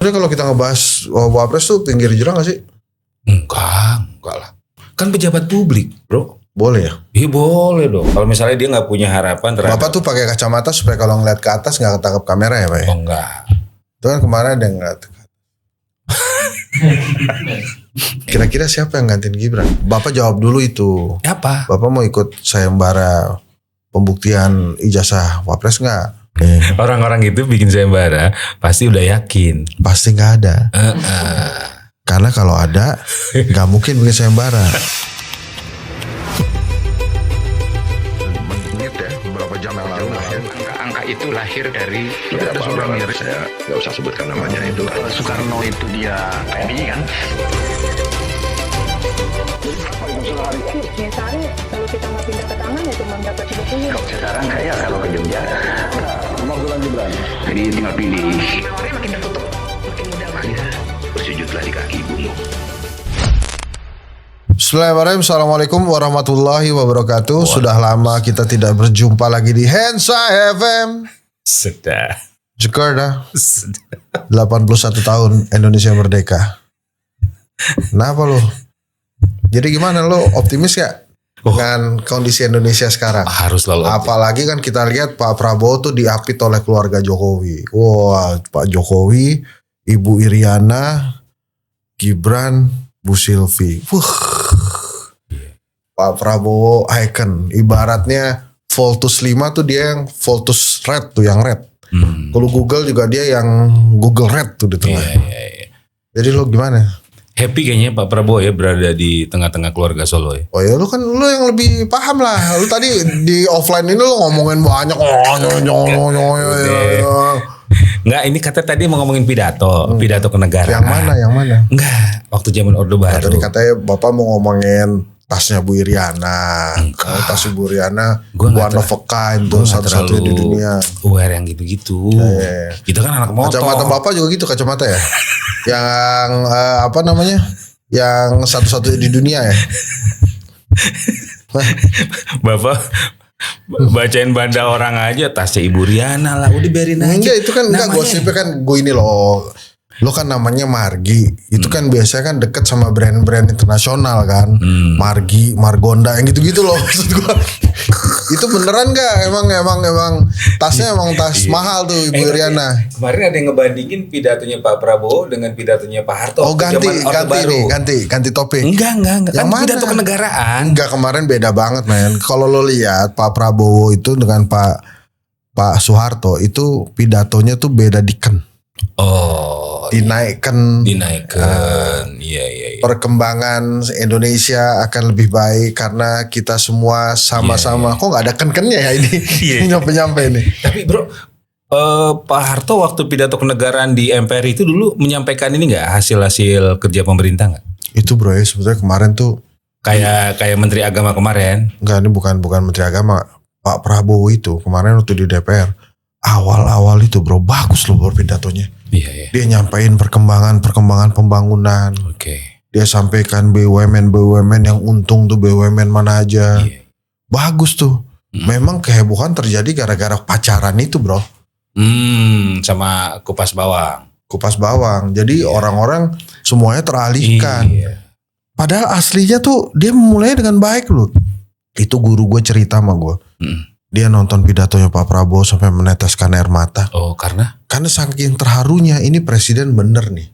Jadi kalau kita ngebahas Wapres tuh pinggir jurang gak sih? Enggak lah. Kan pejabat publik, bro. Boleh ya? Iya boleh dong. Kalau misalnya dia nggak punya harapan terhadap. Bapak tuh pakai kacamata supaya kalau ngeliat ke atas nggak ketangkep kamera ya Pak ya? Oh enggak. Itu kan kemarin ada yang ngeliat. Kira-kira siapa yang gantiin Gibran? Bapak jawab dulu itu. Apa? Bapak mau ikut sayembara pembuktian ijazah Wapres nggak? Orang-orang itu bikin sayembara pasti udah yakin. Pasti nggak ada. Karena kalau ada nggak mungkin bikin sayembara. Menit ya, beberapa jam yang lalu Angka itu lahir dari ada seorang yang saya nggak usah sebutkan namanya itu. Soekarno itu dia PMI kan. Misalnya kalau kita mau pindah ke tangan ya cuma dapat 30. Kalau sekarang kayak kalau ke Jogja, jadi tinggal pilih. Memangnya makin tertutup, makin mudah Ya, bersujudlah di kaki ibumu. Bismillahirrahmanirrahim. Assalamualaikum warahmatullahi wabarakatuh. Sudah lama kita tidak berjumpa lagi di Hensa FM Sudah. Jakarta. 81 tahun Indonesia merdeka. Kenapa lo? Jadi gimana lo, optimis gak dengan kondisi Indonesia sekarang? Harus lalu. Apalagi kan kita lihat Pak Prabowo tuh diapit oleh keluarga Jokowi. Wah, Pak Jokowi, Ibu Iriana, Gibran, Bu Silvi. Pak Prabowo icon. Ibaratnya Voltus 5 tuh dia yang Voltus Red tuh, yang red. Kalau Google juga dia yang Google Red tuh di tengah. Iya. Jadi lo gimana? Happy kayaknya Pak Prabowo ya berada di tengah-tengah keluarga Solo ya. Oh ya lu kan lu yang lebih paham lah. Lu tadi di offline ini lu ngomongin banyak. Enggak, ini kata tadi mau ngomongin pidato kenegaraan. Yang mana? Yang mana? Enggak, waktu zaman Orde Baru. Tadi katanya Bapak mau ngomongin tasnya Bu Iriana. Tas Bu Iriana one of a kind tuh, satu-satunya di dunia. Aware yang gitu-gitu. Kita kan anak motor. Kacamata Bapak juga gitu kacamata ya? Yang apa namanya? Yang satu-satunya di dunia ya? Bapak bacain banda orang aja tasnya Ibu Riana lah, udah biarin aja. Enggak, itu kan enggak, gosipnya kan gue ini loh. Lo kan namanya Margi. Itu kan biasanya kan deket sama brand-brand internasional kan. Margi, Margonda yang gitu-gitu loh maksud gue. Itu beneran gak? Emang tasnya emang tas mahal tuh Ibu Iriana. Kemarin ada yang ngebandingin pidatonya Pak Prabowo dengan pidatonya Pak Harto. Oh ganti topik. Enggak. Yang Kan mana? pidato kenegaraan. Enggak, kemarin beda banget men. Kalau lo lihat Pak Prabowo itu dengan Pak Soeharto itu pidatonya tuh beda diken. Oh, dinaikkan. Iya. Perkembangan Indonesia akan lebih baik karena kita semua sama-sama. Kok nggak ada ken-kennya ya ini? Nyampe-nyampe ini. Tapi bro, Pak Harto waktu pidato kenegaraan di MPR itu dulu menyampaikan ini nggak hasil kerja pemerintah nggak? Itu bro ya sebetulnya kemarin tuh kayak Menteri Agama kemarin. Enggak, ini bukan Menteri Agama. Pak Prabowo itu kemarin waktu di DPR. Awal-awal itu bro bagus loh bro pidatonya. Iya. Dia nyampain perkembangan pembangunan. Oke. Dia sampaikan BUMN yang untung tuh BUMN mana aja. Iya. Bagus tuh. Memang kehebohan terjadi gara-gara pacaran itu bro. Sama kupas bawang. Jadi orang-orang semuanya teralihkan. Iya. Padahal aslinya tuh dia memulai dengan baik loh. Itu guru gue cerita sama gue. Dia nonton pidatonya Pak Prabowo sampai meneteskan air mata. Oh, karena saking terharunya ini presiden bener nih.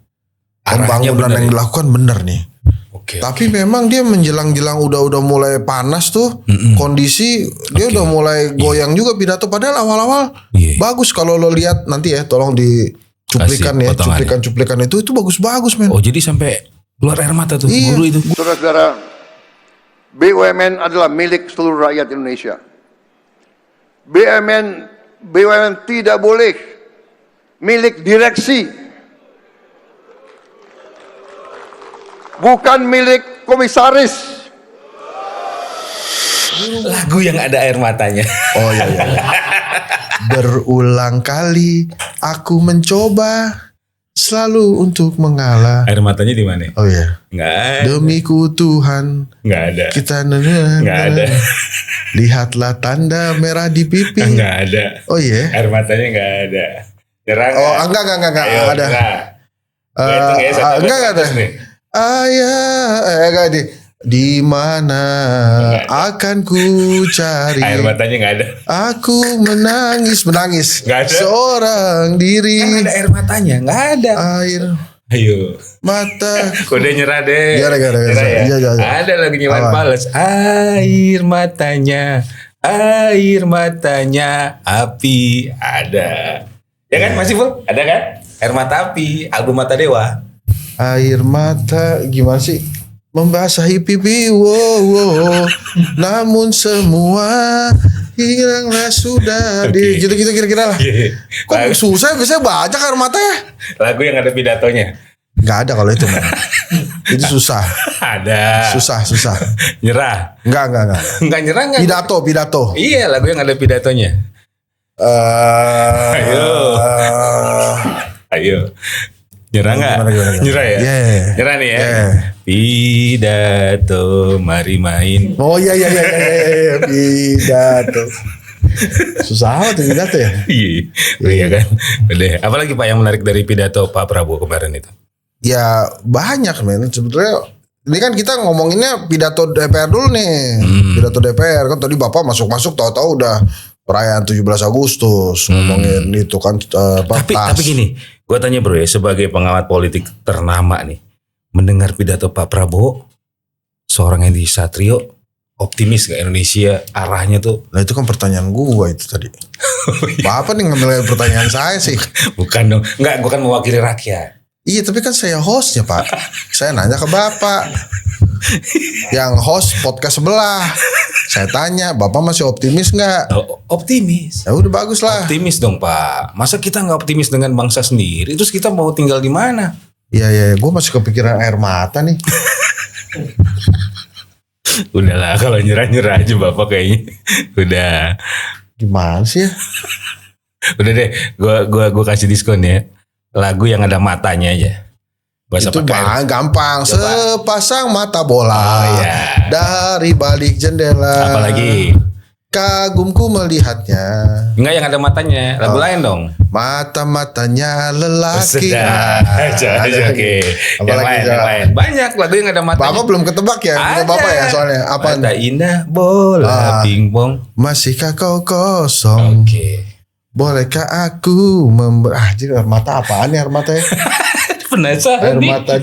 Pembangunan yang dilakukan bener nih. Oke. Tapi memang dia menjelang-jelang udah mulai panas tuh kondisi dia udah mulai goyang juga pidato. Padahal awal-awal bagus kalau lo lihat nanti ya tolong dicuplikan ya cuplikan itu bagus-bagus men. Oh jadi sampai keluar air mata tuh guru itu. Saudara-saudara, BUMN adalah milik seluruh rakyat Indonesia. BUMN tidak boleh milik direksi, bukan milik komisaris. Lagu yang ada air matanya. Oh iya. Berulang kali aku mencoba selalu untuk mengalah. Air matanya di mana? Oh iya. Nggak ada. Demi Tuhan. Nggak ada. Kita nggak ada. Lihatlah tanda merah di pipi. Nggak ada. Oh iya. Air matanya nggak ada. Nyerang. Oh enggak Ayo, ada. Nyerang. Enggak ada. Ayah, enggak di mana akan ku cari. Air matanya nggak ada. Aku menangis Nggak ada. seorang diri. Kan ada air matanya, nggak ada. Air Ayo. mata. Udah nyerah deh. Gara. Nyerah ya? Iya. Ada lagi nyewan Apa? pales. Air matanya, api ada. Ya kan masih full? Ada kan? Air mata api, album Mata Dewa. Air mata gimana sih? Membasahi pipi, wow. Namun semua hilanglah sudah. Oke. Gitu kira-kira lah. Kok susah biasanya banyak air mata ya? Lagu yang ada pidatonya. Nggak ada kalau itu man. Itu susah. Ada. Susah. Nyerah. Enggak. Enggak nyerah enggak? Pidato. Iya, lagu yang ada pidatonya. Ayo. Nyerah nggak? Gimana? Nyerah ya? Yeah. Nyerah nih ya? Yeah. Pidato, mari main. Oh iya. Pidato. Susah amat tuh pidato ya? Iya kan? Udah. Apalagi Pak yang menarik dari pidato Pak Prabowo kemarin itu? Ya banyak men. Sebetulnya ini kan kita ngomonginnya pidato DPR dulu nih. Pidato DPR kan tadi Bapak masuk tahu-tahu udah perayaan 17 Agustus ngomongin itu kan Tapi gini, gue tanya bro ya, sebagai pengamat politik ternama nih, mendengar pidato Pak Prabowo, seorang Hendy Satrio, optimis gak Indonesia arahnya tuh? Nah itu kan pertanyaan gua itu tadi. Bapak nih ngambil pertanyaan saya sih. Bukan dong, enggak, gue kan mewakili rakyat. Iya tapi kan saya hostnya Pak. Saya nanya ke Bapak. Yang host podcast sebelah. Saya tanya, Bapak masih optimis nggak? Optimis. Ya udah bagus lah. Optimis dong Pak. Masa kita nggak optimis dengan bangsa sendiri? Terus kita mau tinggal di mana? Iya. Gue masih kepikiran air mata nih. Udahlah, kalau nyerah aja Bapak kayaknya. Udah. Gimana sih ya? Udah deh, gua kasih diskon ya. Lagu yang ada matanya aja. Bahasa Itu pakai. gampang. Coba. Sepasang mata bola. Oh, iya. Dari balik jendela. Apalagi? Kagumku melihatnya. Enggak yang ada matanya. Lagu lain dong. Mata-matanya lelaki. Sudah. Aja, oke. Yang lain. Banyak lagu yang ada matanya. Bapak belum ketebak ya? Punya Bapak ya soalnya. Apa? Mata indah bola pingpong. Masihkah kau kosong? Oke. Bolehkah aku anjir air mata apaan ya air mata ya? Penasaran Air nih. mata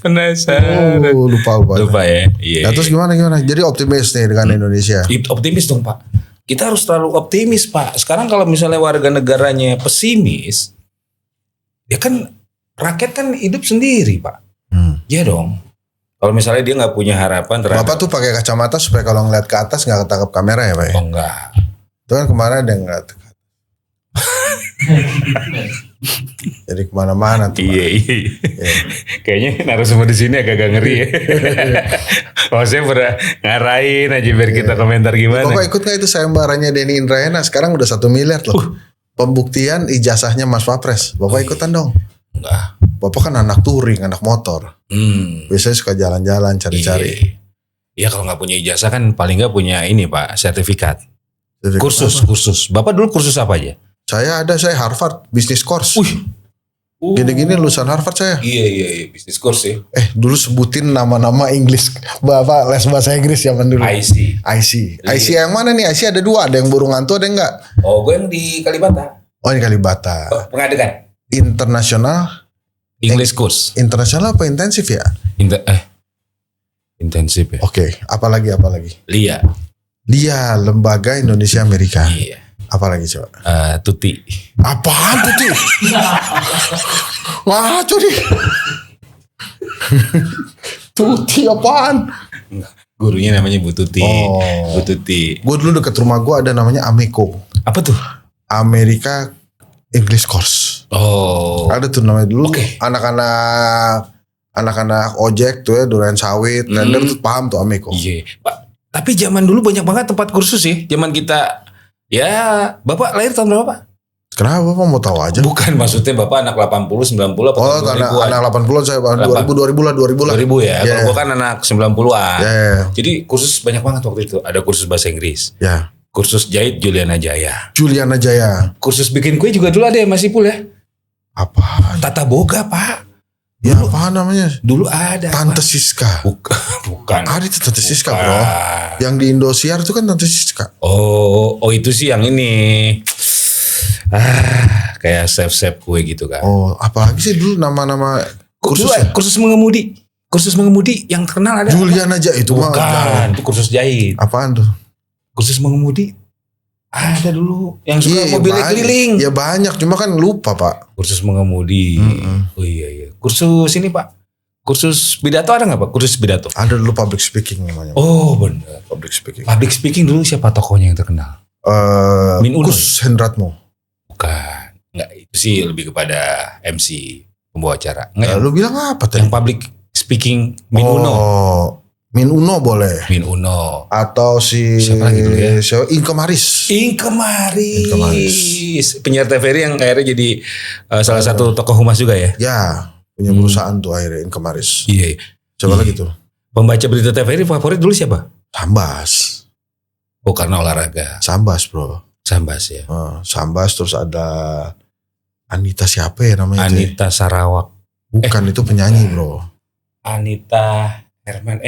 Penasaran. Lupa ya. Iya. Nah, terus gimana? Jadi optimis nih dengan Indonesia. Optimis dong Pak. Kita harus terlalu optimis Pak. Sekarang kalau misalnya warga negaranya pesimis, ya kan rakyat kan hidup sendiri Pak. Iya dong. Kalau misalnya dia nggak punya harapan terhadap. Bapak tuh pakai kacamata supaya kalau ngeliat ke atas nggak ketangkap kamera ya Pak ya? Oh enggak. Itu kan kemarin ada yang ngeliat. Jadi kemana-mana tuh. Iya. Kayaknya narasumber di sini agak ngeri ya. Maksudnya pernah ngarahin aja biar kita komentar gimana. Bapak ikut nggak itu sayembaranya Denny Indrayana? Sekarang udah 1 miliar loh. Pembuktian ijazahnya Mas Wapres. Bapak ikutan dong. Enggak. Bapak kan anak touring, anak motor. Biasanya suka jalan-jalan, cari-cari. Iya kalau nggak punya ijazah kan paling nggak punya ini Pak, sertifikat. Kursus. Bapak dulu kursus apa aja? Saya Harvard Business Course. Wih. Gini-gini lulusan Harvard saya. Iya, bisnis course ya. Dulu sebutin nama-nama Inggris. Bapak les bahasa Inggris zaman dulu. IC. IC yang mana nih? IC ada 2, ada yang Burunganto ada yang enggak? Oh, gue yang di Kalibata. Oh ini Kalibata. Pengadegan. Internasional. English course. Internasional apa intensif ya? Intensif ya. Oke, apalagi? Lia. Lembaga Indonesia Amerika. Iya. Apalagi coba? Tuti. Apaan Tuti? Ngaco nih. Tuti apaan? Gurunya namanya Bu Tuti. Oh. Bu Tuti. Gue dulu deket rumah gue ada namanya Ameco. Apa tuh? Amerika English Course. Oh. Ada tuh namanya dulu. Oke. Anak-anak ojek tuh ya, durian sawit, lender tuh paham tuh Ameco. Iya, Pak. Tapi zaman dulu banyak banget tempat kursus sih. Zaman kita, ya Bapak lahir tahun berapa Pak? Kenapa Bapak mau tahu aja? Bukan, maksudnya Bapak anak 80, 90 apa Oh, tahun 2000-an? anak 80-an saya 2000 lah. 2000 ya, Yeah. kalau gue kan anak 90-an. Yeah. Jadi kursus banyak banget waktu itu. Ada kursus bahasa Inggris, Ya. kursus jahit Juliana Jaya, Juliana Jaya. kursus bikin kue juga dulu ada ya Mas Ipul ya? Apaan? Tata Boga, Pak. Ya apaan namanya? Dulu ada. Tante Pak. Siska. Bukan. Ada itu Tante Siska, Bukan. bro. Yang di Indosiar itu kan Tante Siska. Oh itu sih yang ini. Kayak chef kue gitu kan. Oh, apalagi sih dulu nama-nama kursus ya? Kursus mengemudi. Kursus mengemudi yang terkenal ada. Julian aja itu mah. Bukan, itu kursus jahit. Apaan tuh? Kursus mengemudi ada dulu yang suka mobilnya banyak. keliling. Ya banyak, cuma kan lupa, Pak. Kursus mengemudi. Oh iya. Kursus ini, Pak. Kursus pidato ada nggak, Pak? Kursus pidato. Ada dulu public speaking namanya. Oh benar. Public speaking. Public speaking dulu siapa tokohnya yang terkenal? Min Uno. Kus Hendratmo. Bukan. Enggak, itu sih lebih kepada MC, pembawa acara. Enggak, Lu bilang apa tadi? yang public speaking Min Uno. Min Uno boleh. Min Uno. Atau si Siapa lagi dulu ya? Inke Maris. Inke Maris. Inke Maris. Penyiar TVRI yang akhirnya jadi salah satu tokoh humas juga ya. Ya, punya perusahaan tuh akhirnya Inke Maris. Iya. Coba lagi tuh. Pembaca berita TVRI favorit dulu siapa? Sambas. Oh karena olahraga. Sambas, bro. Sambas ya. Sambas, terus ada Anita siapa ya namanya? Anita Sarawak. Bukan, itu penyanyi, bro. Anita Herman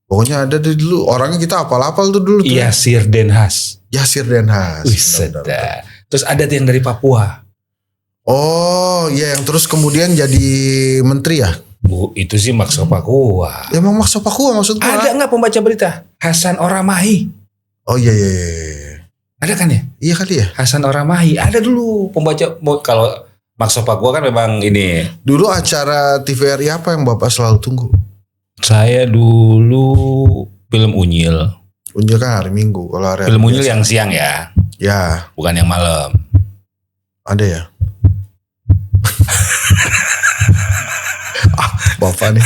Pokoknya ada dulu orangnya kita apal-apal tuh dulu tuh. Yasir Denhas. Yasir Denhas. Wih sedap. Terus ada yang dari Papua. Oh iya, yang terus kemudian jadi menteri ya? Bu, itu sih Makso Papua. Ya emang maksud Papua maksud gua. Ada nggak pembaca berita? Hasan Oramahi. Oh iya. Ada kan ya? Iya kali ya. Hasan Oramahi. Ada dulu pembaca. Kalau Makso Papua kan memang ini. Dulu acara TVRI apa yang Bapak selalu tunggu? Saya dulu film Unyil. Unyil kan hari Minggu. Kalau hari Film Unyil yang siang ya. Ya. Bukan yang malam. Ada ya. Bapak nih.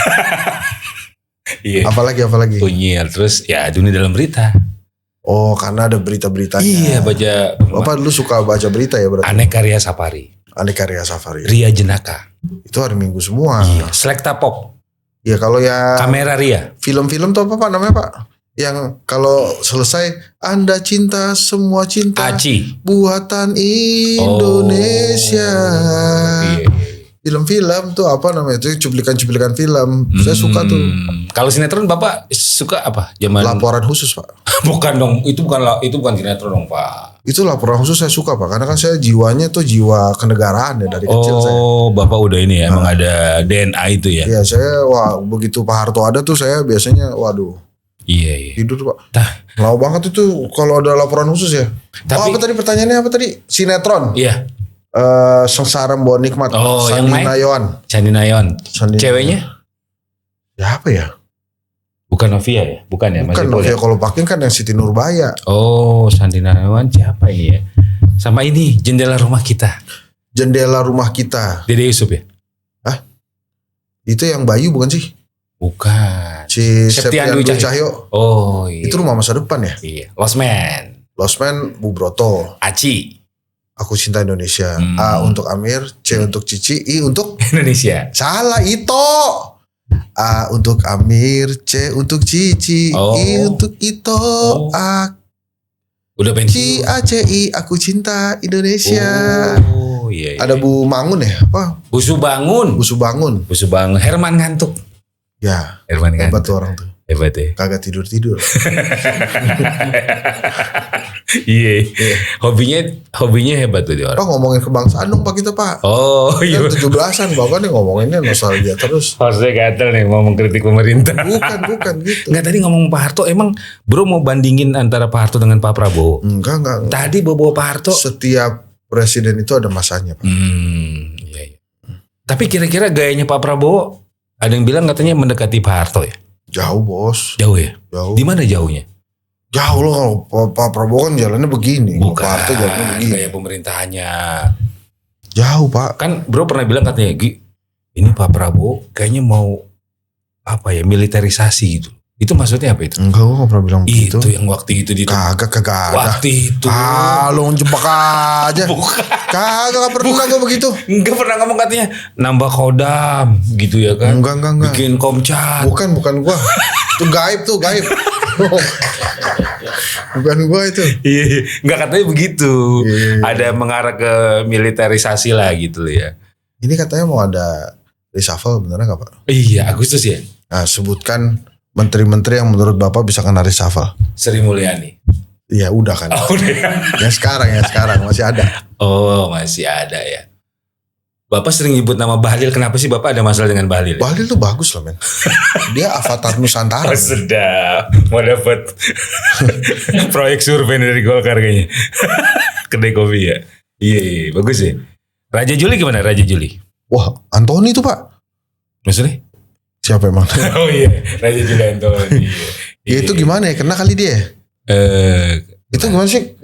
Iya. Apalagi? Unyil. Terus ya Dunia Dalam Berita. Oh karena ada berita-beritanya. Iya baca. Bapak dulu suka baca berita ya berarti? Aneka Ria Safari. Aneka Ria Safari. Ria Jenaka. Itu hari Minggu semua. Iya. Selekta Pop. Ya kalau ya Kamera Ria. film-film tuh apa Pak namanya Pak? Yang kalau selesai Anda cinta semua cinta Aci. buatan Indonesia. Iya. Film-film tuh apa namanya itu cuplikan-cuplikan film. Saya suka tuh. Kalau sinetron Bapak suka apa? Zaman Laporan khusus Pak. Bukan dong, itu bukan sinetron dong, Pak. Itu laporan khusus saya suka Pak. Karena kan saya jiwanya tuh jiwa kenegaraan ya dari kecil saya. Oh, Bapak udah ini ya, emang ada DNA itu ya. Iya saya begitu Pak Harto ada tuh saya biasanya waduh. Iya. Tidur Pak. Lama banget itu kalau ada laporan khusus ya. Tapi- apa tadi pertanyaannya apa tadi? Sinetron. Iya. Sengsara Membawa Nikmat. Oh, yang Sandi main? Nayon. Sandi Nayon. Sandi Ceweknya? Ya apa ya? Bukan Novia ya? Bukan ya? Bukan Masih Novia boleh? Kolopaking kan yang Siti Nurbaya. Oh, Sandi Nayon siapa ini ya? Sama ini, Jendela Rumah Kita. Jendela Rumah Kita. Dede Yusuf ya? Itu yang Bayu bukan sih? Bukan. Si Septian Septian Dwi Dwi Cahyo. Cahyo. Oh iya. Itu Rumah Masa Depan ya? Iya. Lost Man. Lost Man Bu Broto. Aci. Aku Cinta Indonesia. A untuk Amir, C untuk Cici, I untuk Indonesia. salah Ito. A untuk Amir, C untuk Cici, Oh. I untuk Ito, Oh. A Udah C pensiun. A C I Aku Cinta Indonesia. Oh iya. Ada Bu Mangun ya? Apa? Busu Bangun. Bu Subangun. Busu Bangun. Herman ngantuk. Ya, Herman hebat ngantuk. tuh orang tuh. Hebat ya. Kagak tidur-tidur. Iya. Hobinya hebat tuh dia Pak orang. ngomongin kebangsaan dong Pak kita Pak. Oh iya. Kan 17-an Bapak nih ngomonginnya nostalgia terus. Harusnya gatel nih mau mengkritik pemerintah. Bukan gitu. Enggak tadi ngomong Pak Harto, emang bro mau bandingin antara Pak Harto dengan Pak Prabowo? Enggak. Tadi bawa Pak Harto. Setiap presiden itu ada masanya Pak. Iya. Tapi kira-kira gayanya Pak Prabowo, ada yang bilang katanya mendekati Pak Harto ya? Jauh bos. Jauh ya? Jauh. Di mana jauhnya? Jauh loh kalau Pak Prabowo kan jalannya begini. Kalau Pak Harto jalannya begini. Gaya pemerintahannya. Jauh Pak. Kan bro pernah bilang katanya, Gi, ini Pak Prabowo kayaknya mau apa ya, militerisasi gitu. Itu maksudnya apa itu? Enggak gue gak pernah bilang begitu. Itu yang waktu itu di Kagak ada. waktu itu. Lu jebak aja. Bukan. Kagak gak pernah gue begitu. Enggak pernah ngomong katanya nambah kodam gitu ya kan? Enggak. Bikin komcat. Bukan gua. Itu gaib tuh gaib. Bukan gua itu. Iya, nggak katanya begitu. Iya. Ada mengarah ke militerisasi lah gitu ya. Ini katanya mau ada reshuffle, beneran gak Pak? Iya, Agustus ya. Nah, sebutkan menteri-menteri yang menurut Bapak bisa kena reshuffle. Sri Mulyani. Iya udah kan. Oh, udah. Yang sekarang masih ada. Oh, masih ada ya. Bapak sering nyebut nama Bahlil. Kenapa sih Bapak ada masalah dengan Bahlil? Bahlil tuh bagus loh men. Dia avatar Nusantara. Oh, sedap. Mau dapat proyek survei dari Golkar kayaknya. Kedai kopi ya. Iya, bagus ya. Raja Juli gimana Raja Juli? Wah, Antoni tuh Pak. Maksudnya? Siapa emang? Oh iya, Raja Juli Antoni. Ya itu gimana ya? Kena kali dia. Itu gimana sih?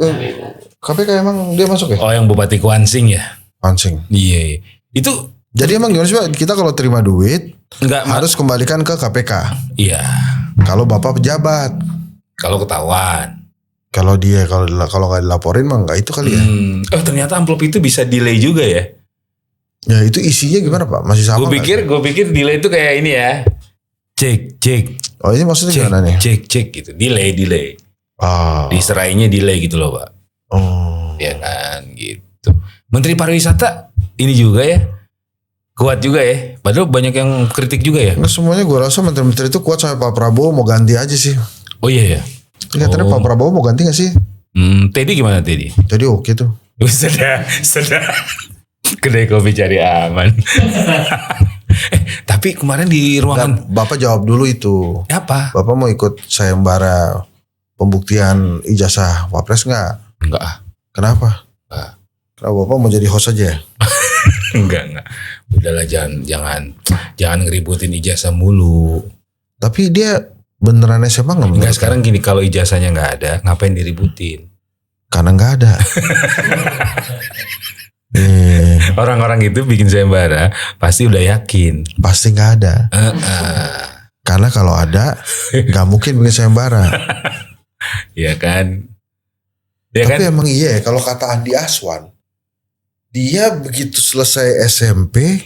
KPK emang dia masuk ya? Oh, yang Bupati Kuansing ya? Pansing. Iya. Itu Jadi emang gimana sih Pak? Kita kalau terima duit enggak harus kembalikan ke KPK. Iya. Kalau Bapak pejabat. Kalau ketahuan. Kalau nggak dilaporin mah nggak itu kali ya. Oh, ternyata amplop itu bisa delay juga ya? Ya itu isinya gimana Pak? Masih sama Gue pikir delay itu kayak ini ya. Cek. Oh ini maksudnya gimana nih? Cek gitu. Delay. Ah. Diserainya delay gitu loh Pak. Oh. Ya kan gitu. Menteri Pariwisata ini juga ya. Kuat juga ya. Padahal banyak yang kritik juga ya. Nggak semuanya gue rasa menteri-menteri itu kuat sampai Pak Prabowo mau ganti aja sih. Oh iya ya. Katanya Pak Prabowo mau ganti gak sih? Teddy gimana Teddy? Jadi oke tuh. Sudah. Kedai kopi cari aman. Tapi kemarin di ruangan Bapak jawab dulu itu. apa? Bapak mau ikut sayembara pembuktian ijazah Wapres nggak? Enggak. Kenapa? Enggak. Kenapa Bapak mau jadi host aja? Enggak. Udahlah jangan ngeributin ijazah mulu. Tapi dia beneran SMA nggak? Enggak, sekarang gini, kalau ijazahnya nggak ada, ngapain diributin? Karena nggak ada. Orang-orang itu bikin sayembara pasti udah yakin. Pasti nggak ada. Karena kalau ada, nggak mungkin bikin sayembara. Iya kan? Ya Tapi kan? emang iya ya, kalau kata Andi Aswan, dia begitu selesai SMP,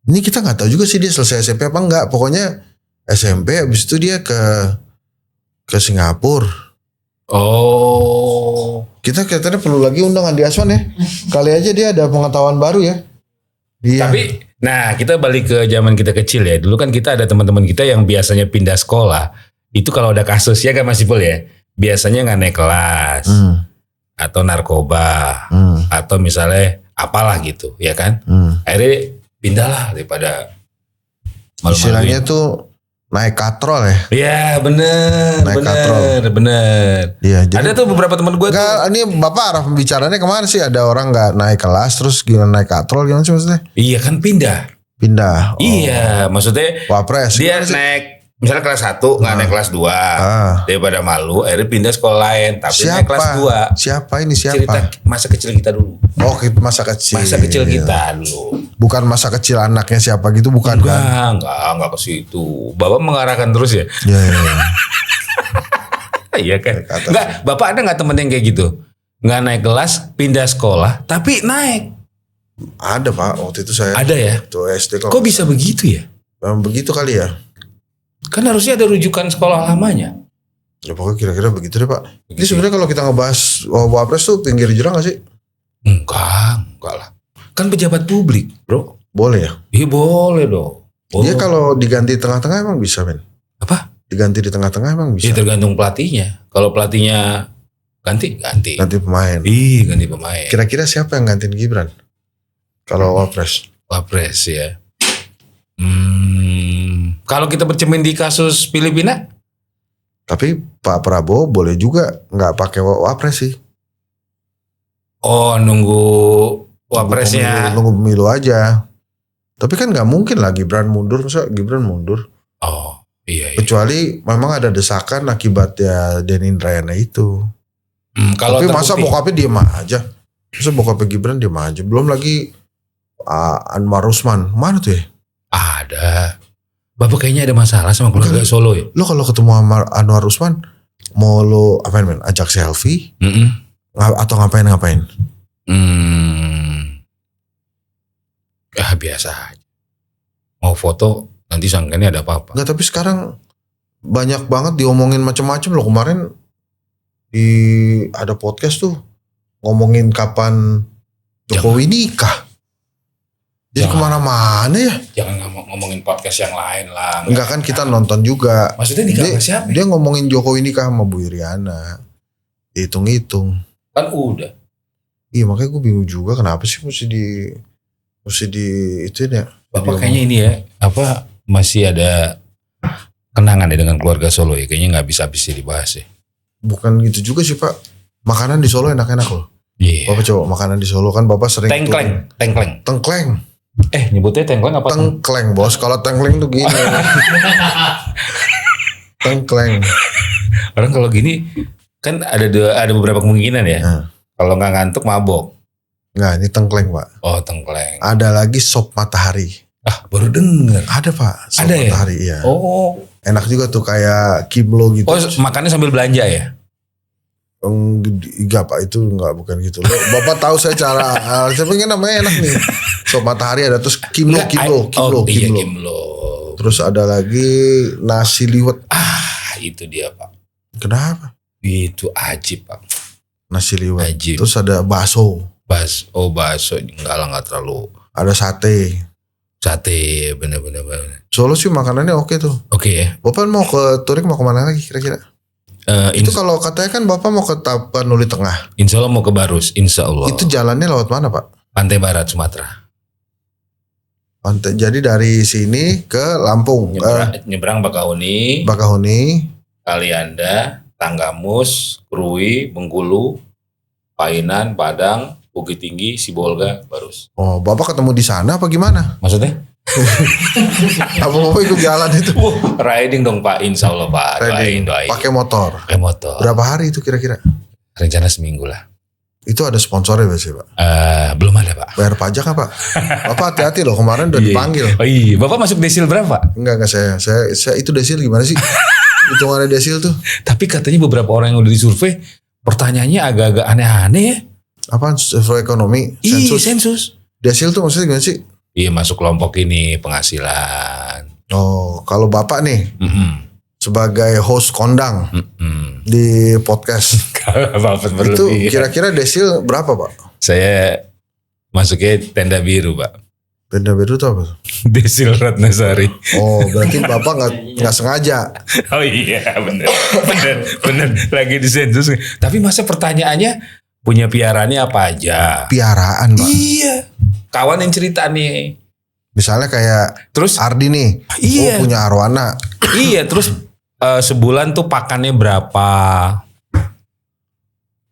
ini kita nggak tahu juga sih dia selesai SMP apa enggak. Pokoknya SMP habis itu dia ke Singapura. Oh. Kita kelihatannya perlu lagi undang Andi Aswan ya. Kali aja dia ada pengetahuan baru ya. Dia. Tapi, nah kita balik ke zaman kita kecil ya. Dulu kan kita ada teman-teman kita yang biasanya pindah sekolah. Itu kalau ada kasus ya kan Mas Ipul ya. Biasanya nggak naik kelas. Atau narkoba. Atau misalnya apalah gitu ya kan. Akhirnya pindahlah daripada malu-maluin. Istilahnya tuh naik katrol ya. Iya bener. Iya. Jadi Ada tuh beberapa teman gue tuh. enggak, ini Bapak arah pembicaraannya kemana sih? Ada orang nggak naik kelas terus gimana naik katrol gimana sih maksudnya? Iya kan pindah. Pindah. Iya maksudnya Wapres. dia Gimana sih? naik misalnya kelas 1 nggak naik kelas 2. Daripada malu akhirnya pindah sekolah lain. Tapi naik kelas 2. Siapa ini siapa? Cerita masa kecil kita dulu. Oh masa kecil. Masa kecil kita dulu. Bukan masa kecil anaknya siapa gitu bukan kan? Enggak ke situ. Bapak mengarahkan terus ya. Ya. Iya kan. Enggak, Bapak ada nggak temen yang kayak gitu? Nggak naik kelas, pindah sekolah, tapi naik. Ada Pak, waktu itu saya. Ada ya? Tuh SD Kok bisa begitu ya? Memang begitu kali ya? Kan harusnya ada rujukan sekolah lamanya. Ya pokoknya kira-kira begitu deh Pak. Ini sebenarnya kalau kita ngebahas Wapres tuh pinggir jurang gak sih? Enggak lah. Kan pejabat publik, bro. Boleh ya? Iya boleh dong. Dia kalau diganti tengah-tengah emang bisa men? Apa? Diganti di tengah-tengah emang bisa? Ya tergantung pelatihnya. Kalau pelatihnya ganti. Ganti pemain. Iya ganti pemain. Kira-kira siapa yang gantiin Gibran? Kalau Wapres? Wapres ya. Kalau kita bercermin di kasus Filipina? Tapi Pak Prabowo boleh juga nggak pakai Wapres sih. Oh nunggu Wapresnya. Nunggu pemilu aja. Tapi kan nggak mungkin lah Gibran mundur. Masa Gibran mundur? Oh iya. Kecuali memang ada desakan akibatnya Denny Indrayana itu. Kalau tapi terbukti. masa bokapnya diem aja? Masa bokapnya Gibran diem aja? Belum lagi Anwar Usman. Mana tuh ya? Ada. Bapak kayaknya ada masalah sama keluarga Solo ya? Lo kalau ketemu sama Anwar Usman, mau lo apain men? Ajak selfie? Atau ngapain? Ya biasa aja. Mau foto nanti sangkanya ada apa-apa. Enggak, tapi sekarang banyak banget diomongin macam-macam lo. Kemarin ada podcast tuh ngomongin kapan Jokowi nikah. Jadi kemana-mana ya. Jangan ngomongin podcast yang lain lah. Enggak kan kita nonton juga. Maksudnya nikah sama siapa? Dia ngomongin Jokowi nikah sama Bu Iriana. Hitung-hitung. Kan udah. Iya makanya gue bingung juga kenapa sih mesti di ituin ya. Bapak kayaknya ini ya, masih ada kenangan ya dengan keluarga Solo ya. Kayaknya gak bisa habis dibahas ya. Bukan gitu juga sih Pak. Makanan di Solo enak-enak loh. Iya. Bapak coba makanan di Solo kan Bapak sering Tengkleng. Nyebutnya tengkleng apa? Tengkleng bos. Kalau tengkleng tuh gini. Tengkleng. Orang kalau gini kan ada beberapa kemungkinan ya. Kalau nggak ngantuk mabok. Nggak, ini tengkleng Pak. Oh tengkleng. Ada lagi sop matahari. Baru denger. Ada Pak. Sop Ada matahari ya? iya. Oh. Enak juga tuh kayak kimlo gitu. Oh makannya sambil belanja ya? Enggak Pak, itu enggak, bukan gitu. Bapak tahu saya cara, sebenarnya namanya enak nih. Sop matahari ada, terus kimlo. Iya kimlo. Terus ada lagi nasi liwet. Itu dia Pak. Kenapa? Itu ajib Pak. Nasi liwet. Ajib. Terus ada bakso. Bakso. Enggak lah, enggak terlalu. Ada sate. Bener. Solo sih makanannya oke tuh. Oke ya. Bapak mau ke Turing, mau kemana lagi kira-kira? Itu kalau katanya kan Bapak mau ke Tapanuli Tengah. Insya Allah mau ke Barus, insya Allah. Itu jalannya lewat mana Pak? Pantai Barat Sumatera. Pantai. Jadi dari sini ke Lampung. Nyebrang Bakahuni, Kalianda, Tanggamus, Krui, Bengkulu, Painan, Padang, Bukit Tinggi, Sibolga, Barus. Oh, Bapak ketemu di sana apa gimana? Maksudnya? Apa Bapak ikut jalan itu? Riding dong Pak, insya Allah Pak. Doain. Pakai motor. Berapa hari itu kira-kira? Rencana seminggu lah. Itu ada sponsornya biasanya Pak? Belum ada Pak. Bayar pajak apa? Bapak hati-hati loh, kemarin udah dipanggil. Oh iya, Bapak masuk desil berapa? Enggak saya itu desil gimana sih? Hitungannya desil tuh. Tapi katanya beberapa orang yang udah disurvei, pertanyaannya agak-agak aneh-aneh ya. Apaan? Survei ekonomi? Iya, sensus. Desil tuh maksudnya gimana sih? Iya, masuk kelompok ini penghasilan. Oh, kalau Bapak nih sebagai host kondang di podcast itu kira-kira desil berapa Pak? Saya masuknya tenda biru Pak. Tenda biru itu apa? Desil Ratnasari. Oh, berarti Bapak nggak sengaja. Oh iya, bener lagi di sensus. Tapi masa pertanyaannya punya piaraannya apa aja? Piaraan Pak? Iya. Kawan yang cerita nih. Misalnya kayak terus Ardi nih. Iya. Oh, punya arwana. Iya, terus sebulan tuh pakannya berapa?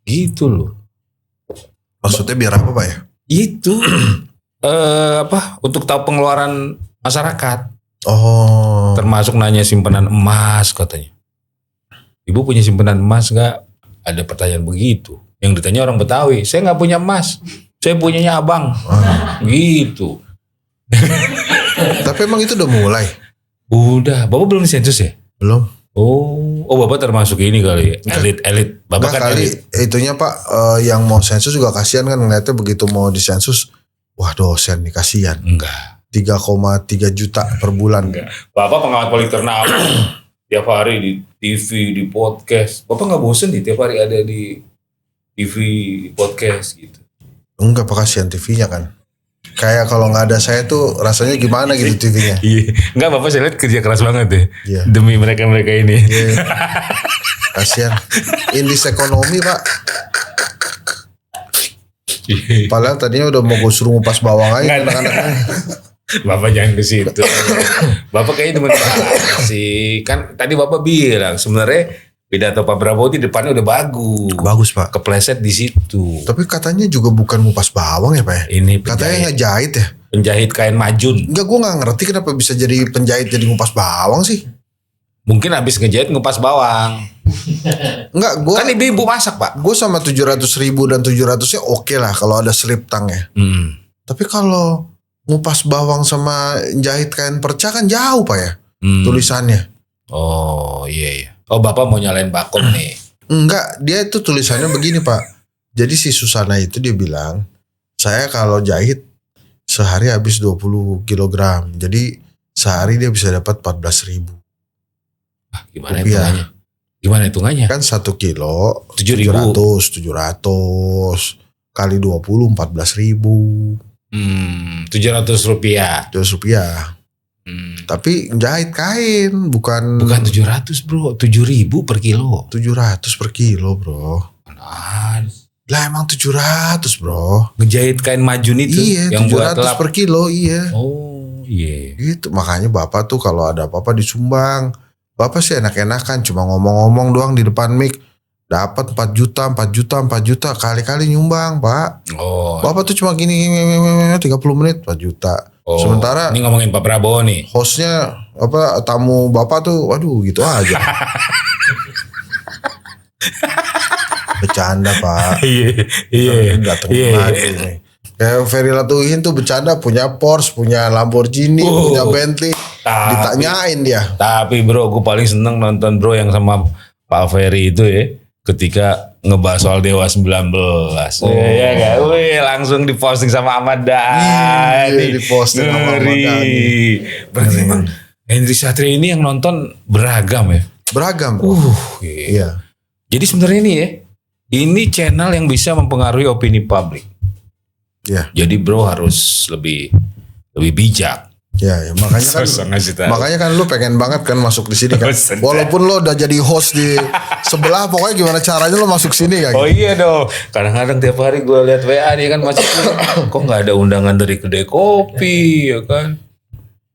Gitu loh. Maksudnya biar apa Pak ya? Itu untuk tahu pengeluaran masyarakat. Oh. Termasuk nanya simpanan emas katanya. Ibu punya simpanan emas gak? Ada pertanyaan begitu. Yang ditanya orang Betawi. Saya gak punya emas. Saya punyanya abang. Gitu. Tapi emang itu udah mulai? Udah. Bapak belum sensus ya? Belum. Oh Bapak termasuk ini kali. Elit. Bapak kan kali elit. Itunya Pak, yang mau sensus juga kasihan kan ngeliatnya begitu mau disensus. Wah dosen nih kasihan. Enggak. 3,3 juta per bulan. Enggak. Bapak pengamat politik ternama. Tiap hari di TV, di podcast. Bapak gak bosen nih tiap hari ada di TV, podcast gitu? Enggak Pak, kasihan TV-nya kan. Kayak kalau nggak ada saya tuh rasanya gimana gitu TV-nya. Iya. Enggak, Bapak saya lihat kerja keras banget deh. Iya. Demi mereka ini. Iya. Kasihan. Indis ekonomi Pak. Padahal tadinya udah mau gue suruh ngupas bawang aja anak-anaknya. Bapak jangan ke situ. Bapak kayaknya teman sih. Kan tadi Bapak bilang sebenarnya pidato Pak Prabowo di depannya udah bagus. Bagus Pak. Kepleset di situ. Tapi katanya juga bukan ngupas bawang ya Pak ya? Ini katanya ngejahit ya? Penjahit kain majun. Enggak, gue gak ngerti kenapa bisa jadi penjahit jadi ngupas bawang sih. Mungkin habis ngejahit ngupas bawang. Enggak, gue kan ibu masak Pak. Gue sama 700.000 dan 700-nya oke lah kalau ada slip tang ya. Tapi kalau ngupas bawang sama jahit kain perca kan jauh Pak ya tulisannya. Oh iya. Oh Bapak mau nyalain Bakom nih? Enggak, dia itu tulisannya begini Pak. Jadi si Susana itu dia bilang, saya kalau jahit sehari habis 20 kilogram. Jadi sehari dia bisa dapat 14.000. Gimana hitungannya? Gimana hitungannya? Kan 1 kilo 7.000. 700 kali 20 14.000. 700 rupiah. 700 rupiah. Tapi jahit kain bukan Bukan 700 bro, 7.000 per kilo. 700 per kilo bro. Nah, Lah emang 700 bro. ngejahit kain majun itu Iya yang buat 700 lap. per kilo iya. Oh iya. Gitu makanya bapak tuh kalau ada apa-apa disumbang. Bapak sih enak-enakan cuma ngomong-ngomong doang di depan mic. Dapat 4 juta, 4 juta, 4 juta. Kali-kali nyumbang pak. Oh. Bapak tuh cuma gini 30 menit 4 juta. Oh, Sementara ini ngomongin Pak Prabowo nih. hostnya apa tamu bapak tuh waduh gitu aja. Bercanda pak. Iya. Datang lagi nih. Kayak Ferry Latuhin tuh bercanda punya Porsche, punya Lamborghini, punya Bentley. Ditanyain dia. Tapi bro, gue paling seneng nonton bro yang sama Pak Ferry itu ya. Ketika ngebahas soal Dewa 19. Iya gak? Wih, langsung diposting sama Ahmad Dhani. Iya, diposting sama Ahmad Dhani. Berarti emang Henry Satria ini yang nonton beragam ya? Beragam bro. Iya. Jadi sebenarnya ini ya, ini channel yang bisa mempengaruhi opini publik. Iya. Jadi bro harus lebih bijak. Ya, makanya kan Sosok ngasih tahu. makanya kan lu pengen banget kan masuk di sini kan. Sedap. Walaupun lu udah jadi host di sebelah, pokoknya gimana caranya lu masuk sini kan. Oh iya dong. Kadang-kadang tiap hari gue lihat WA dia kan masuk. Kok nggak ada undangan dari kedai kopi ya kan?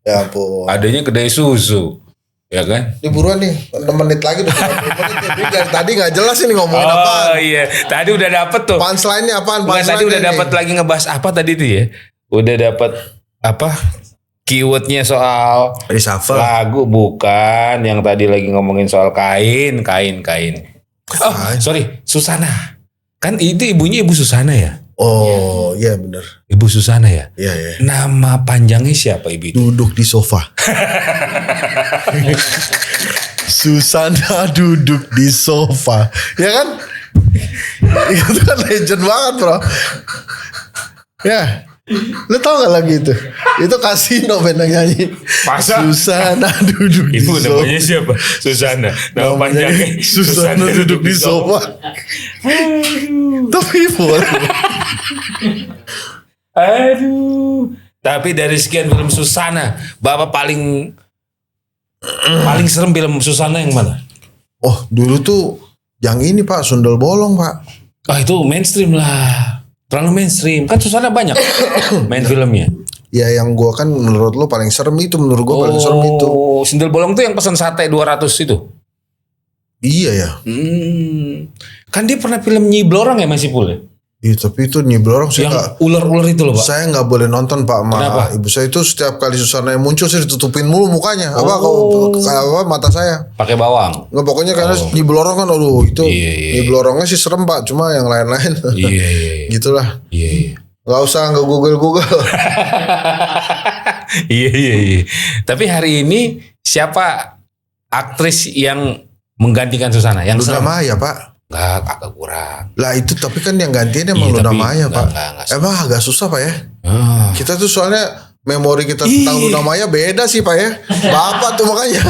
Ya ampun. Adanya kedai susu. Ya kan? Ini buruan nih, 6 menit lagi udah 30 menit. Ini dari tadi gak jelas ini ngomongin Oh apaan. iya. Tadi udah dapet tuh. Punchline-nya apaan? Bukan, tadi udah Punchline-nya dapat nih. lagi ngebahas apa tadi tuh ya? Udah dapat apa? Keywordnya soal Reshuffle. lagu bukan, yang tadi lagi ngomongin soal kain. Oh, sorry, Susana. Kan itu ibunya Ibu Susana ya? Oh iya bener. Ibu Susana ya? Iya iya. Nama panjangnya siapa ibu itu? Duduk di sofa. Susana duduk di sofa. Ya kan? Itu kan legend banget bro. Ya. Lu tau gak lagi itu? Itu Kasino band yang nyanyi. Masa? Susana duduk di Ibu sofa. namanya siapa? Susana. Nama panjangnya Susana duduk di sofa. Tapi boleh. Aduh. Tapi dari sekian film Susana, Bapak paling serem film Susana yang mana? Oh dulu tuh yang ini pak Sundel Bolong pak. Ah itu mainstream lah. Terlalu mainstream. Kan Susana banyak main filmnya. Ya yang gua kan menurut lo paling serem itu. Menurut gua paling serem itu. Oh, Sundel Bolong tuh yang pesan sate 200 itu. Iya ya. Kan dia pernah film Nyi Blorong ya masih pula. Iya tapi itu nyibel orang saya Yang nggak. ular-ular itu loh Pak. Saya nggak boleh nonton pak sama Kenapa? ibu saya itu setiap kali Susana yang muncul saya ditutupin mulu mukanya. Apa mata saya. Pakai bawang. Nggak pokoknya karena nyibel orang kan aduh itu Iya. nyibel orangnya sih serem pak. Cuma yang lain-lain. Iya. Gitulah. Iya. Nggak usah nggak google. Iya. Tapi hari ini siapa aktris yang menggantikan Susana? Yang Luna serem? Maya pak. Enggak, agak kurang. Lah itu tapi kan yang gantiin emang Iya, Luna tapi Maya pak. enggak Emang agak susah pak ya. Ah. Kita tuh soalnya memori kita tentang Luna Maya beda sih pak ya. Bapak tuh makanya.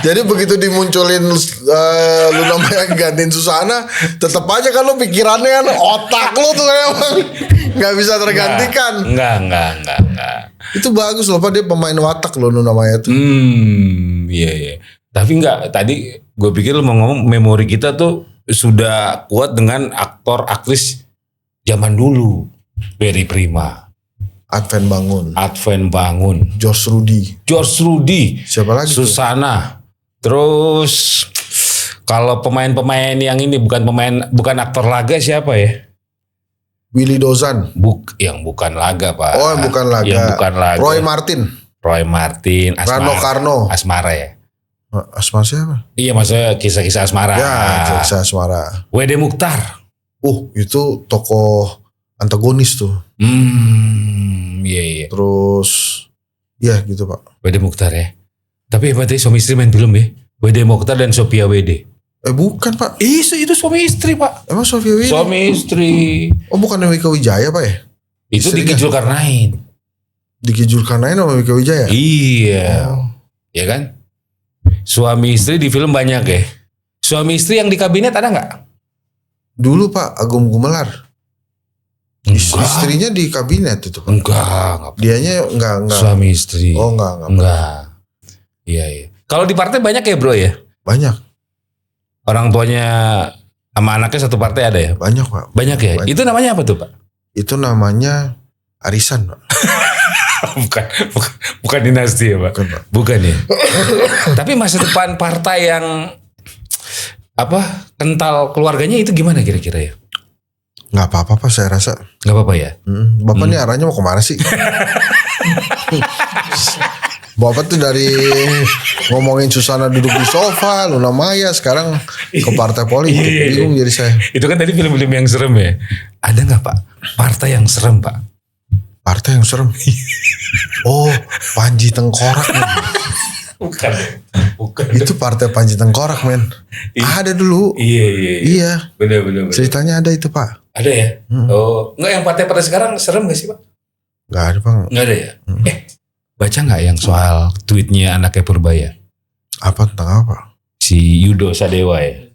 Jadi begitu dimunculin Luna Maya gantiin Susana, tetap aja kan lo pikirannya kan otak lo tuh emang nggak bisa tergantikan. Enggak. Itu bagus loh pak, dia pemain watak loh Luna Maya tuh. Iya. Tapi enggak, tadi gue pikir lu mau ngomong memori kita tuh sudah kuat dengan aktor aktris zaman dulu. Berry Prima, Advent Bangun, George George Rudy, Rudy. Siapa lagi tuh? Susana. Terus kalau pemain-pemain yang ini bukan aktor laga siapa ya? Willy Dozan. Yang bukan laga Pak. Oh bukan laga. Yang bukan laga. Roy Martin. Rano Karno. Asmara ya. Asmara siapa? Iya maksudnya kisah-kisah asmara. Ya kisah asmara. WD Mukhtar. Itu tokoh antagonis tuh. Iya. Terus ya gitu pak. WD Mukhtar ya. Tapi hebatnya suami istri main film ya. WD Mukhtar dan Sophia WD. Bukan pak. Itu suami istri Pak. Emang Sofia Willy? Suami istri. Oh bukan Wika Wijaya pak ya? Itu Istrinya? Diki Zulkarnain. Diki Zulkarnain sama Wika Wijaya? Iya. Ya kan? Suami istri di film banyak ya. Suami istri yang di kabinet ada nggak? Dulu Pak Agung Gumelar. Enggak. Istrinya di kabinet itu Pak. Enggak. Dianya enggak. Suami istri. Oh enggak. Enggak. Iya. Kalau di partai banyak ya bro ya? Banyak Orang tuanya sama anaknya satu partai ada ya? Pak. Banyak ya? Banyak. Itu namanya apa tuh Pak? Itu namanya arisan Pak. bukan dinasti ya Pak? Bukan Pak. Bukan ya? Tapi masa depan partai yang kental keluarganya itu gimana kira-kira ya? Nggak apa-apa Pak saya rasa. Gak apa-apa ya? Bapak nih arahnya mau kemana sih? Bapak tuh dari ngomongin Susana duduk di sofa, Luna Maya, sekarang ke partai politik. Iya. Bingung jadi saya. Itu kan tadi film-film yang serem ya. Ada nggak Pak partai yang serem Pak? Partai yang serem. Oh, Panji Tengkorak men. Bukan. Itu partai Panji Tengkorak men. Ada dulu. Iya. Bener. Ceritanya ada itu Pak. Ada ya? Oh, nggak yang partai-partai sekarang serem nggak sih Pak? Nggak ada Pak. Nggak ada ya? Baca nggak yang soal tweetnya anaknya Purbaya? Apa tentang apa? Si Yudo Sadewa ya.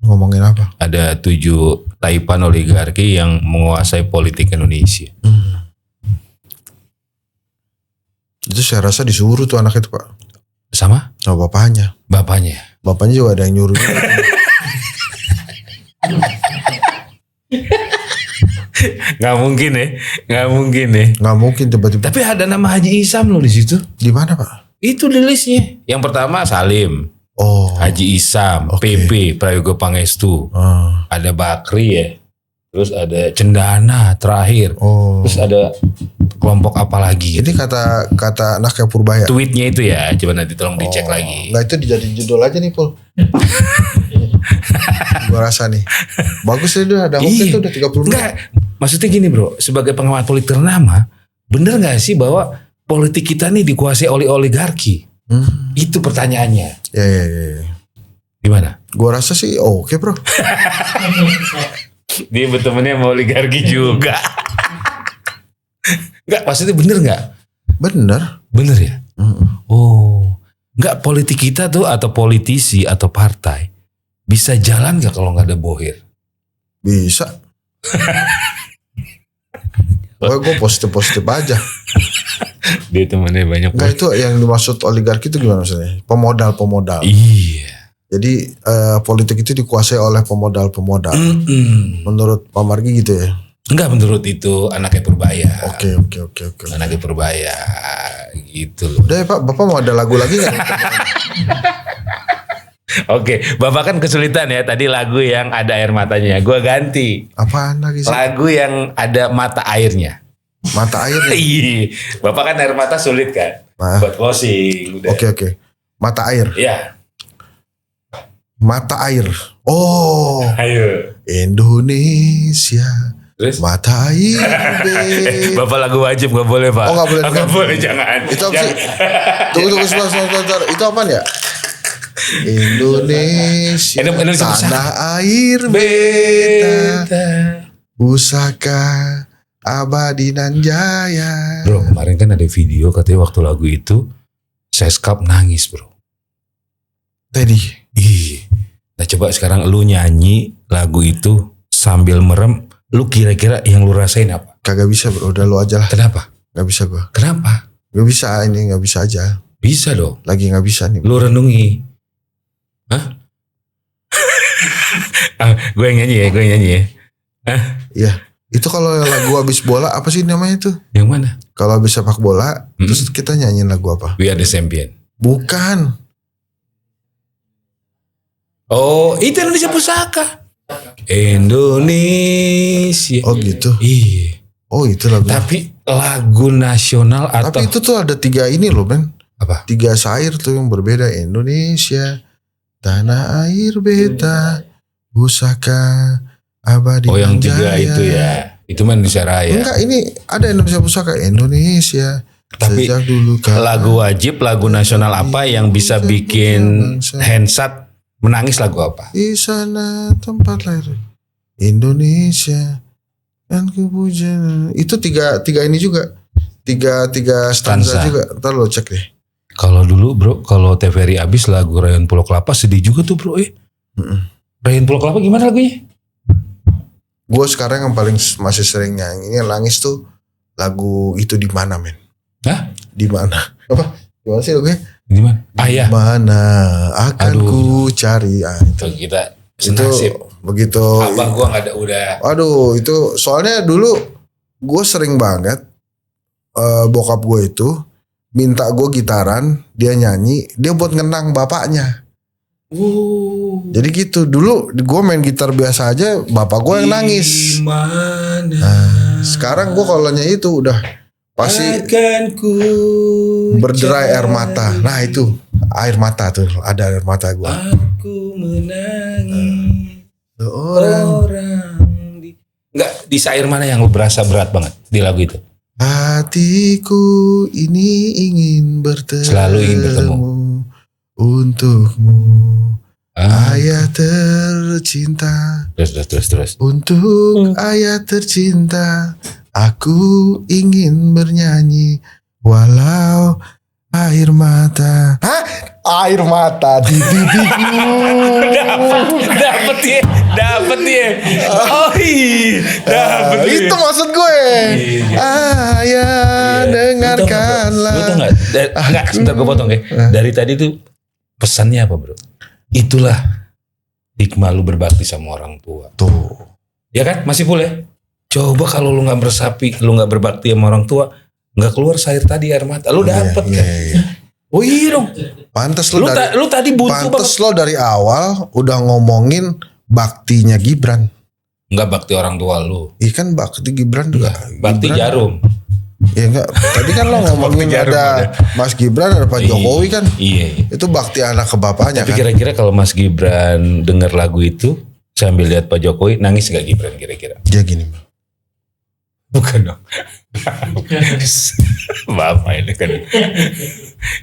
Ngomongin apa? Ada 7 taipan oligarki yang menguasai politik Indonesia. Itu saya rasa disuruh tuh anak itu Pak. Sama Bapaknya. Bapaknya juga ada yang nyuruh. Nggak mungkin ya. Nggak mungkin tiba-tiba. Tapi ada nama Haji Isam loh di situ. Di mana Pak? Itu di listnya. Yang pertama Salim, Oh. Haji Isam, Oke. PP, Prayogo Pangestu. Oh. Ada Bakri ya. Terus ada Cendana terakhir. Oh. Terus ada kelompok apa lagi gitu. Ini kata anaknya Purbaya. Tweetnya itu ya. Coba nanti tolong dicek lagi. Nah itu dijadiin judul aja nih Pul. Gua rasa nih. Bagus ya udah ada hoki itu udah 30 menit. Enggak. Maksudnya gini bro. Sebagai pengamat politik ternama. Bener gak sih bahwa politik kita nih dikuasai oleh oligarki? Itu pertanyaannya. Ya. Gimana? Gua rasa sih oke bro. Dia bertemannya sama oligarki juga. Enggak, maksudnya bener gak? Bener ya? Oh, enggak, politik kita tuh atau politisi atau partai bisa jalan gak kalau gak ada bohir? Bisa. Gue positif aja. Dia temannya banyak. Enggak itu yang dimaksud oligarki itu gimana maksudnya? Pemodal. Iya. Jadi politik itu dikuasai oleh pemodal. Menurut Pak Margi gitu ya? Enggak, menurut itu anaknya Purbaya. Oke. Anaknya Purbaya gitu loh. Udah ya Pak, Bapak mau ada lagu lagi gak? Oke, Bapak kan kesulitan ya tadi lagu yang ada air matanya. Gua ganti. Apaan lagi sih? Lagu yang ada mata airnya. Mata air nih. Iya. Bapak kan air mata sulit kan? Nah. Buat closing. Udah. Oke. Mata air. Iya. Mata air. Oh. Ayo. Indonesia. Terus? Mata air. Bapak lagu wajib gak boleh Pak. Oh, nggak boleh. Nggak boleh, jangan. Itu apa sih? Tunggu sebentar. Itu apaan ya? Indonesia. Indonesia tanah air beta. Pusaka abadi nan jaya. Bro, kemarin kan ada video katanya waktu lagu itu Seskap nangis bro. Teddy. Iya. Nah coba sekarang lu nyanyi lagu itu sambil merem. Lu kira-kira yang lu rasain apa? Kagak bisa bro, udah lu aja lah. Kenapa? Gak bisa gua. Kenapa? Gak bisa ini, gak bisa aja. Bisa dong. Lagi gak bisa nih. Lu renungi. Hah? Gue yang nyanyi ya. Hah? Iya. Itu kalau lagu habis bola apa sih namanya itu? Yang mana? Kalau habis sepak bola, terus kita nyanyiin lagu apa? We Are The Champion. Bukan. Oh, itu Indonesia Pusaka. Indonesia. Oh gitu. Iya. Oh itu lagu. Tapi lagu nasional atau Tapi itu tuh ada 3 ini loh men. apa? 3 syair tuh yang berbeda. Indonesia, tanah air beta, pusaka abadi. Oh yang 3 jaya. itu ya. Itu mah Indonesia Raya. Enggak, ini ada Indonesia Pusaka. Indonesia. Tapi sejak dulu lagu wajib, lagu nasional apa yang bisa bikin handsat menangis, lagu apa? di sana tempat lahir Indonesia dan kupuja. Itu tiga ini juga. Tiga stanza juga. Ntar lo cek deh. Kalau dulu bro, kalau TVRI habis lagu Rayon Pulau Kelapa sedih juga tuh bro. Rayain Pulau Kelapa gimana lagunya? Gue sekarang yang paling masih sering nyanyi nangis tuh lagu itu Di Mana men. Hah? Di Mana? Apa? Gimana sih lagunya? Di mana? Ayah. Mana akan Aduh. ku cari. Itu kita senasib. Begitu. Abah gua nggak ada udah. Aduh itu soalnya dulu gue sering banget bokap gue itu minta gue gitaran, dia nyanyi, dia buat ngenang bapaknya. Jadi gitu dulu gue main gitar biasa aja, bapak gue yang nangis. Dimana? Nah, sekarang gue kalau nyanyi itu udah pasti akan ku berderai air mata. Nah itu air mata tuh, ada air mata gue. Aku menangis. Orang Enggak, di syair mana yang lu berasa berat banget di lagu itu? hatiku ini ingin bertemu, Selalu ingin bertemu. Untukmu ayah tercinta. Terus. Untuk ayah tercinta, aku ingin bernyanyi walau air mata. Hah? Air mata di pipiku. Dapet ya. Oh iya, dapet ya. Itu maksud gue. Ayah, dengarkanlah. Lu tau gak? Enggak, sebentar gue potong ya. Dari tadi tuh pesannya apa bro? Itulah hikmah lu berbakti sama orang tua. Tuh. Ya kan? Masih full ya? Coba kalau lu gak berbakti sama orang tua, gak keluar syair tadi air mata. Lu dapet kan? Iya. Oh iya dong. Pantes Lu tadi butuh pantes banget. lo dari awal udah ngomongin baktinya Gibran. Enggak bakti orang tua lu. Iya kan bakti Gibran juga. Bakti Gibran. jarum. Ya enggak. Tadi kan lo ngomongin Bakti jarum ada Mas Gibran, ada Pak Jokowi kan. Iya. Itu bakti anak ke bapaknya Tapi kan. kira-kira kalau Mas Gibran denger lagu itu sambil lihat Pak Jokowi, nangis gak Gibran kira-kira? Dia gini, Bang. Bukan dong. Bapak ini kan.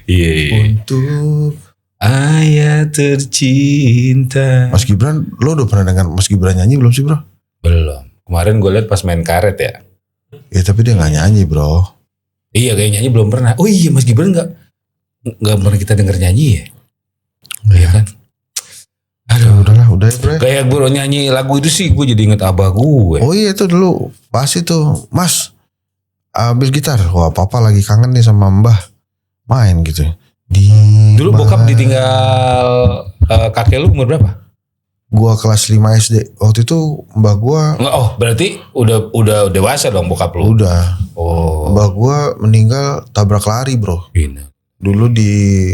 Iya. Untuk Ayah tercinta. Mas Gibran, lo udah pernah dengar Mas Gibran nyanyi belum sih, Bro? Belum. Kemarin gue lihat pas main karet ya. Ya tapi dia nggak nyanyi, Bro. Iya kayak nyanyi belum pernah. Oh iya Mas Gibran nggak pernah kita denger nyanyi ya. Iya kan. Aduh, udah ya, Bro. Kayak gue nyanyi lagu itu sih gue jadi inget abah gue. Oh iya itu dulu pas itu Mas ambil gitar. Wah papa lagi kangen nih sama Mbah. Main gitu. Dulu bokap ditinggal kakek lu umur berapa? Gua kelas 5 SD. Waktu itu mbah gua Enggak, oh berarti udah dewasa dong bokap lu. udah. Oh. Mbah gua meninggal tabrak lari, Bro. Ini. Dulu di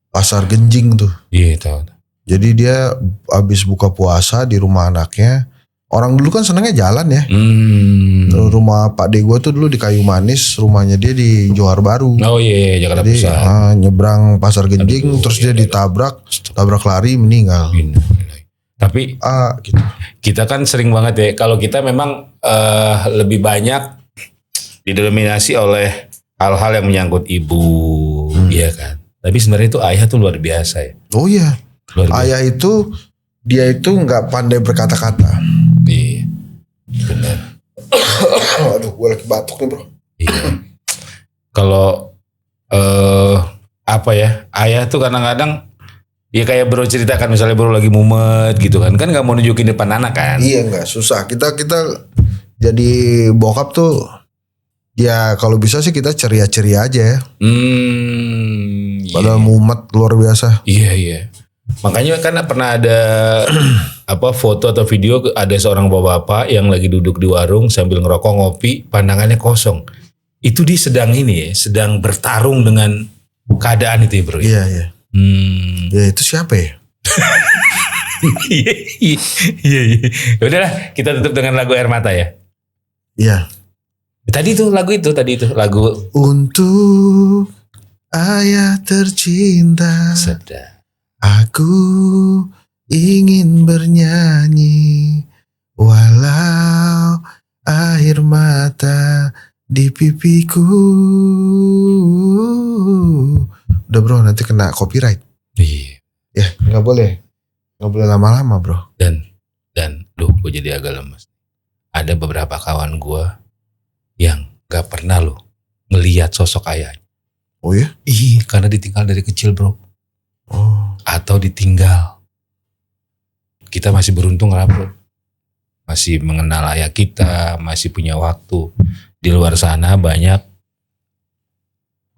Pasar Genjing tuh. Iya tahu. Jadi dia habis buka puasa di rumah anaknya. Orang dulu kan senangnya jalan ya. Rumah Pak De gua tuh dulu di Kayu Manis, rumahnya dia di Johar Baru. Oh iya Jakarta Jadi Pusat. nyebrang Pasar Genjing, Aduh, terus iya, dia iya. ditabrak lari meninggal. Tapi Gitu. kita kan sering banget ya. Kalau kita memang lebih banyak didominasi oleh hal-hal yang menyangkut ibu, iya kan. Tapi sebenarnya itu ayah tuh luar biasa ya. Oh iya, Luar biasa. ayah itu dia itu nggak pandai berkata-kata. Iya. Benar. Aduh, gue lagi batuk nih, Bro. Iya. Kalau apa ya, ayah tuh kadang-kadang ya kayak bro ceritakan misalnya bro lagi mumet gitu kan nggak mau nunjukin depan anak kan. Iya nggak susah. Kita jadi bokap tuh ya kalau bisa sih kita ceria-ceria aja ya. Padahal mumet luar biasa. Iya. Makanya kan pernah ada foto atau video ada seorang bapak-bapak yang lagi duduk di warung sambil ngerokok ngopi, pandangannya kosong. Itu dia sedang bertarung dengan keadaan itu ya bro. Iya. Ya itu siapa ya? Iya. Udahlah kita tutup dengan lagu Air Mata ya. Iya. Tadi itu lagu Untuk ayah tercinta. sedap. Aku ingin bernyanyi walau air mata di pipiku. Udah bro, nanti kena copyright. Iya. Ya nggak boleh lama-lama bro. Dan gue jadi agak lemes. Ada beberapa kawan gue yang gak pernah ngelihat sosok ayah. Oh ya? Iya, karena ditinggal dari kecil bro. Oh. Atau ditinggal kita masih beruntung lah bro. Masih mengenal ayah kita, masih punya waktu. Di luar sana banyak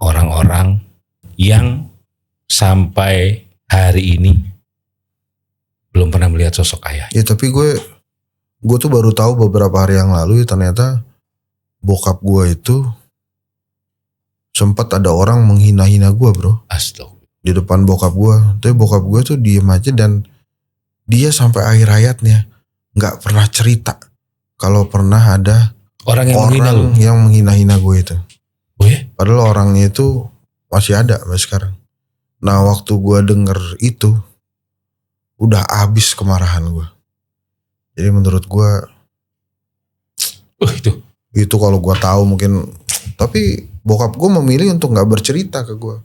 orang-orang yang sampai hari ini belum pernah melihat sosok ayah. Ya tapi gue tuh baru tahu beberapa hari yang lalu ya ternyata bokap gue itu sempat ada orang menghina-hina gue bro. Astagfirullah. Di depan bokap gue. Tapi bokap gue tuh diem aja dan dia sampai akhir hayatnya nggak pernah cerita kalau pernah ada Orang yang menghina lu. yang menghina-hina gue itu. Oh ya? Padahal orangnya itu masih ada sampai sekarang. Nah waktu gue denger itu udah habis kemarahan gue. Jadi menurut gue itu kalau gue tahu mungkin. Tapi bokap gue memilih untuk nggak bercerita ke gue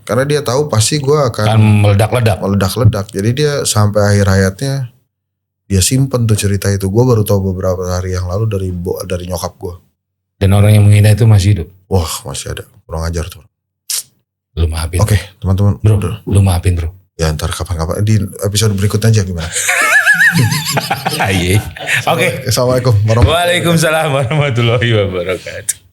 karena dia tahu pasti gue akan meledak-ledak. Jadi dia sampai akhir hayatnya dia simpen tuh cerita itu. Gue baru tahu beberapa hari yang lalu dari nyokap gue. Dan orang yang menghina itu masih hidup. Wah masih ada, kurang ajar tuh. Lu maafin. Oke, teman-teman. Bro, lu maafin bro. Ya ntar kapan-kapan di episode berikutnya aja gimana? Oke. Assalamualaikum Waalaikumsalam warahmatullahi wabarakatuh.